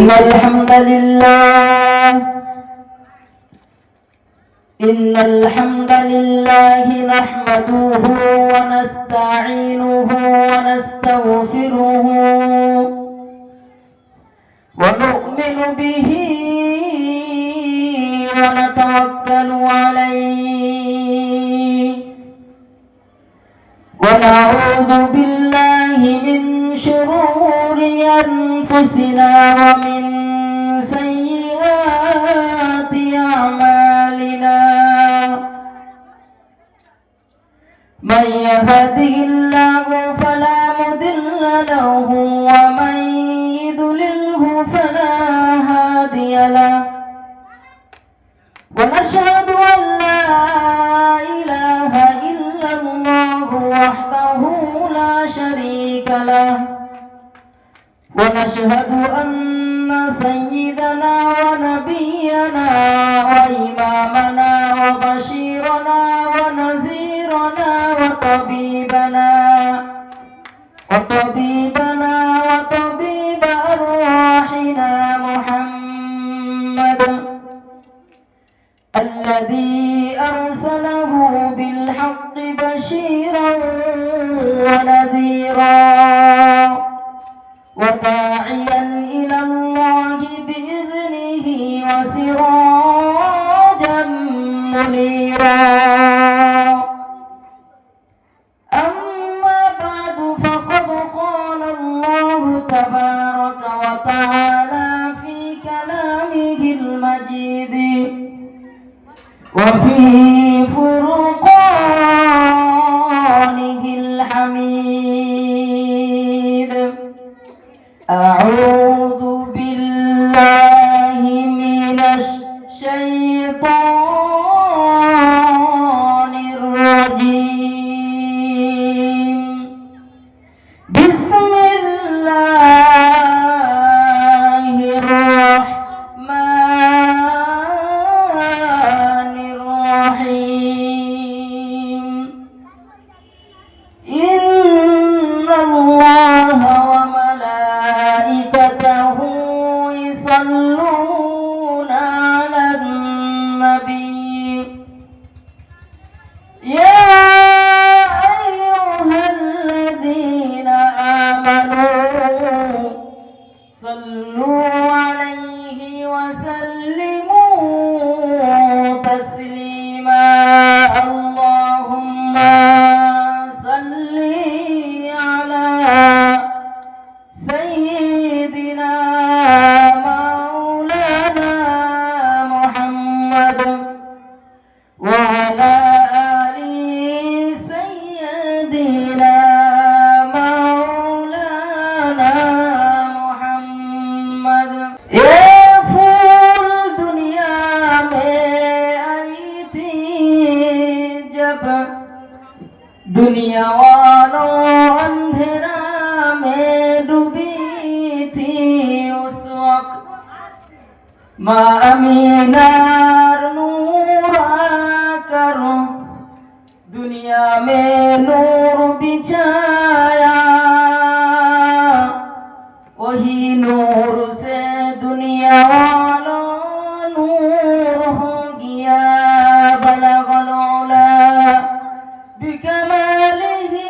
إن الحمد لله نحمده ونستعينه ونستغفره ونؤمن به ونتوكل عليه ونعوذ بالله من شرور أنفسنا ومن سيئات أعمالنا من يهده الله فلا مضل له ومن يضلله فلا هادي له ونشهد أن لا إله إلا الله وحده لا شريك له ونشهد أن سيدنا ونبينا وإمامنا وبشيرنا ونذيرنا وطبيب أرواحنا محمد الذي أرسله بالحق بشيرا ونذيرا وداعيا إلى الله بإذنه وسراجا منيرا أما بعد فقد قال الله تبارك وتعالى في كلامه المجيد وفي فرقانه الحميد أعوذ بالله من الشيطان الرجيم بسم الله الرحمن الرحيم إن الله يصلون على النبي يا أيها الذين آمنوا صلوا عليه وسلموا تسليما اللهم صل على سيدنا وعلى آل سيدنا مولانا محمد ये फूल दुनिया में आई थी जब दुनिया वालों अंधेरा में डूबी थी उस वक्त माँ अमीना दुनिया में नूर बिछाया वही नूर से दुनिया वालों नूर हो गया बलगल उला बिकमालिही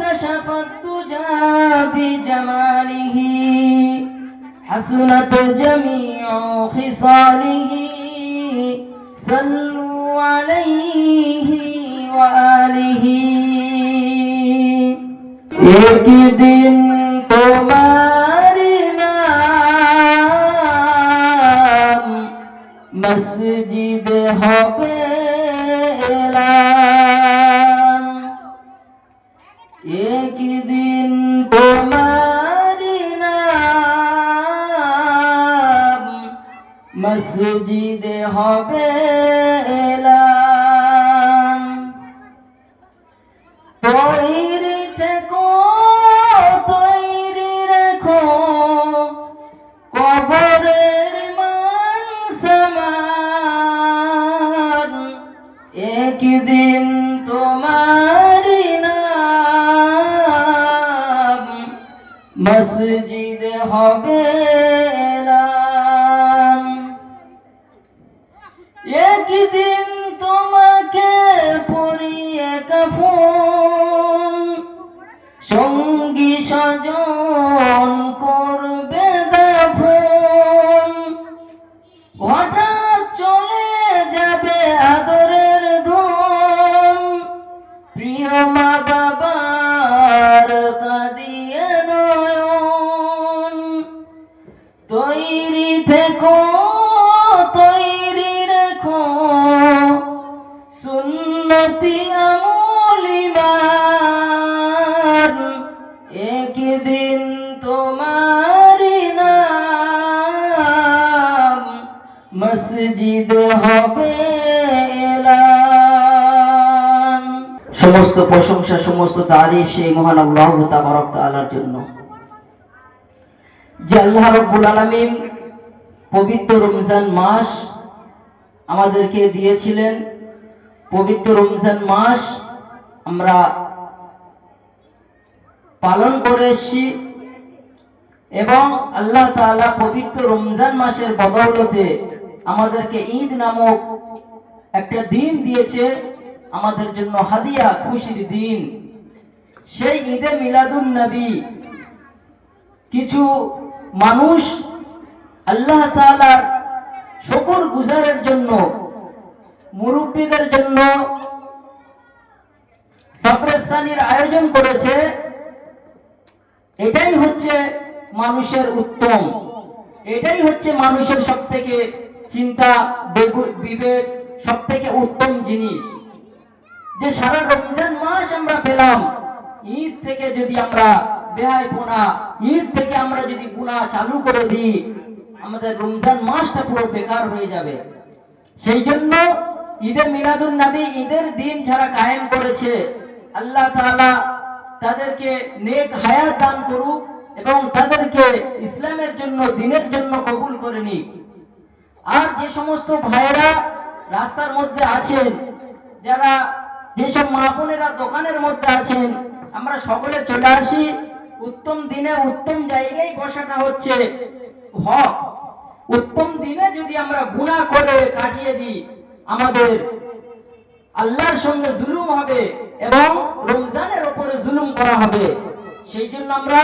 कशफत तुजा बिजमालिही हसनत जमीउ खिसालिही सल्लु अलैहि एक दिन तुम्हारी नाम मस्जिद হবে এলান एक दिन तुम्हारी नाम मस्जिद হবে এলান তৈরি থেকো তৈরি রেখো কবরের মান সমান একদিন তোমারি নাম মসজিদ হবে তৈরি থেকো, তৈরি রেখো সুন্নতি আমলিবার, একদিন তোমারি নাম মসজিদ হবে এলান। সমস্ত প্রশংসা, সমস্ত তারিফ সেই মহান আল্লাহ তাবারক তাআলার জন্য, যে আল্লাহ রাব্বুল আলামিন পবিত্র রমজান মাস আমাদেরকে দিয়েছিলেন। পবিত্র রমজান মাস আমরা পালন করে এসেছি এবং আল্লাহ তাআলা পবিত্র রমজান মাসের বদৌলতে আমাদেরকে ঈদ নামক একটা দিন দিয়েছে, আমাদের জন্য হাদিয়া, খুশির দিন। সেই ঈদে মিলাদুন নবী কিছু মানুষ আল্লাহ তাআলার শুকর গুজারের জন্য, মুরব্বীদের জন্য সফরস্থানের আয়োজন করেছে। এটাই হচ্ছে মানুষের উত্তম, এটাই হচ্ছে মানুষের সবথেকে চিন্তা বিবেক, সবথেকে উত্তম জিনিস। যে সারা রমজান মাস আমরা পেলাম, ঈদ থেকে যদি আমরা বেহায়াপনা, ঈদ থেকে আমরা যদি গুনাহ চালু করে দিই, আমাদের রমজান মাসটা পুরো বেকার হয়ে যাবে। সেই জন্য ঈদে মিলাদুন নবী, ঈদের দিন যারা কায়েম করেছে, আল্লাহ তাআলা তাদেরকে নেক হায়াত দান করুক এবং তাদেরকে ইসলামের জন্য, দ্বীনের জন্য কবুল করে নিক। আর যে সমস্ত ভাইয়েরা রাস্তার মধ্যে আছেন, যারা যেসব মা বোনেরা দোকানের মধ্যে আছেন, আমরা সকলে চলে আসি। উত্তম দিনে উত্তম জায়গায় বসাটা হচ্ছে হক। উত্তম দিনে যদি আমরা গুনাহ করে কাটিয়ে দিই, আমাদের আল্লাহর সঙ্গে জুলুম হবে এবং রমজানের উপরে জুলুম করা হবে। সেই জন্য আমরা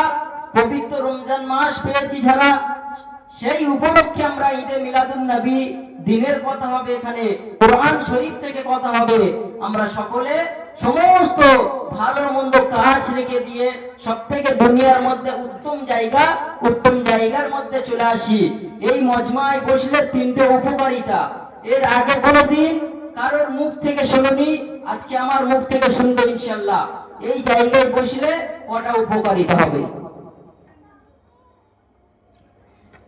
পবিত্র রমজান মাস পেয়েছি যারা, সেই উপলক্ষে আমরা ঈদে মিলাদুন নবী, দিনের কথা হবে, এখানে কোরআন শরীফ থেকে কথা হবে। আমরা সকলে সমস্ত ভালো মন্দ কাজ রেখে দিয়ে সবথেকে দুনিয়ার মধ্যে উত্তম জায়গা, উত্তম জায়গার মধ্যে চলে আসি। এই মজমায় বসলে তিনটে উপকারিতা, এর আগে কোনোদিন কারোর মুখ থেকে শুনুনি, আজকে আমার মুখ থেকে শুনবে ইনশাআল্লাহ। এই জায়গায় বসলে কটা উপকারিতা হবে।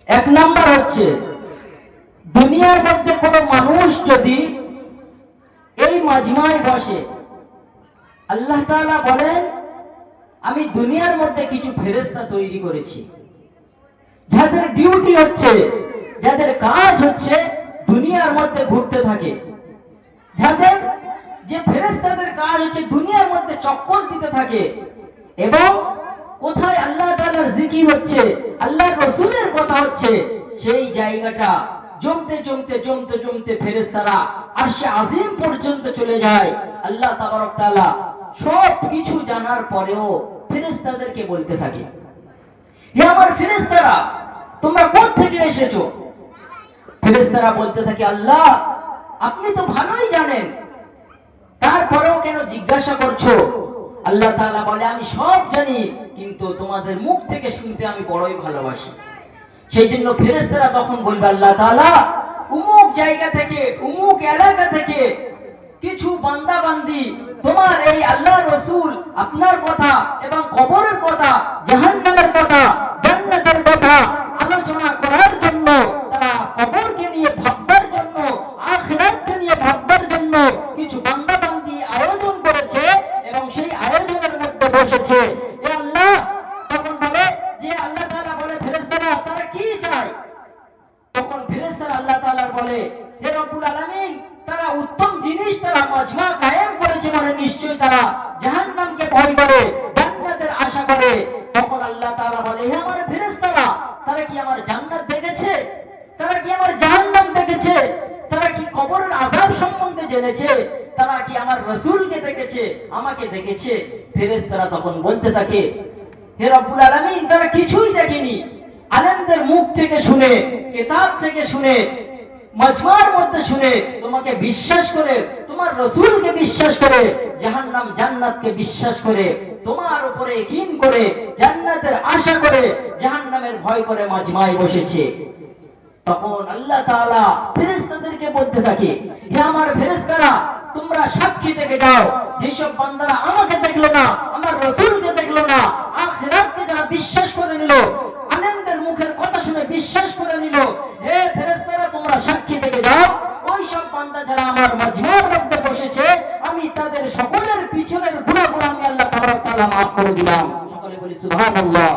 এক নাম্বার হচ্ছে, দুনিয়ার মধ্যে কোনো মানুষ যদি এই মাজমায় বসে, আল্লাহ তাআলা বলেন আমি দুনিয়ার মধ্যে কিছু ফেরেশতা তৈরি করেছি, যাদের ডিউটি হচ্ছে, যাদের কাজ হচ্ছে দুনিয়ার মধ্যে ঘুরতে থাকে, যাদের যে ফেরেশতাদের কাজ হচ্ছে দুনিয়ার মধ্যে চক্কর দিতে থাকে এবং কোথায় আল্লাহ তাআলার জিকির হচ্ছে, আল্লাহর রাসূলের কথা হচ্ছে, সেই জায়গাটা জমতে জমতে জমতে জমতে ফেরেশতারা আরশে আজিম পর্যন্ত চলে যায়। আল্লাহ তাবারক তাআলা সব কিছু জানার পরেও ফেরেশতাদেরকে বলতে থাকে, হে আমার ফেরেশতারা, তোমরা কোথা থেকে এসেছো? ফেরেশতারা বলতে থাকে, আল্লাহ আপনি তো ভালোই জানেন, তারপরেও কেন জিজ্ঞাসা করছো? আল্লাহ তাআলা বলে, আমি সব জানি, কিন্তু তোমাদের মুখ থেকে শুনতে আমি বড়ই ভালোবাসি। সেই জন্য ফেরেশতারা তখন বলবে, আল্লাহ তাআলা উমুক জায়গা থেকে, উমুক এলাকা থেকে কিছু বান্দা বান্দি তোমার এই আল্লাহর রাসূল আপনার কথা এবং কবরের কথা, জাহান্নামের কথা, জান্নাতের কথা আলোচনা করার জন্য, তারা কবরকে নিয়ে ভাববার জন্য, আখিরাতকে নিয়ে ভাববার জন্য কিছু বান্দা বান্দি আয়োজন করেছে এবং সেই আয়োজনের মধ্যে বসেছে। এ আল্লাহ তখন বলে যে, আল্লাহ তাআলা বলে, ফেরেশতারা তারা কি চায়? তখন ফেরেশতারা আল্লাহ তাআলা বলে, হে রব্বুল আলামিন, তারা উত্তম জিনিস, তারা মাজমা কায়েম করেছে, মানে নিশ্চয়ই তারা জাহান্নামকে ভয় করে, জান্নাতের আশা করে। তখন আল্লাহ তাআলা বলে, হে আমার ফেরেশতারা, তারা কি আমার জান্নাত দেখেছে? তারা কি আমার জাহান্নাম দেখেছে? তারা কি কবরের আযাব সম্বন্ধে জেনেছে? তারা কি আমার রাসূলকে দেখেছে, আমাকে দেখেছে? ফেরেশতারা তখন বলতে থাকে, হে রব্বুল আলামিন, তারা কিছুই দেখেনি। আলেমদের মুখ থেকে শুনে, কিতাব থেকে শুনে, মাজমার মধ্যে শুনে তোমাকে বিশ্বাস করে, তোমার রাসূলকে বিশ্বাস করে, জাহান্নাম জান্নাতকে বিশ্বাস করে, তোমার উপরে ইয়াকিন করে, জান্নাতের আশা করে, জাহান্নাম কালামের ভয় করে মাজমায় বসেছে। তখন আল্লাহ তাআলা ফেরেশতাদেরকে বলতে থাকে, হে আমার ফেরেশতারা, তোমরা সাক্ষী থেকে যাও, যেসব বান্দারা আমাকে দেখলো না, আমার রাসূলকে দেখলো না, আখিরাতকে যারা বিশ্বাস করে নিল, আলেমদের মুখের কথা শুনে বিশ্বাস করে নিল, হে ফেরেশতারা তোমরা সাক্ষী থেকে যাও, ওই সব বান্দা যারা আমার মাজমার মধ্যে বসেছে, আমি তাদের সকলের পিছনের গুনাহগুলো আমি আল্লাহ তাআলা মাফ করে দিলাম। সকলে বলি সুবহানাল্লাহ।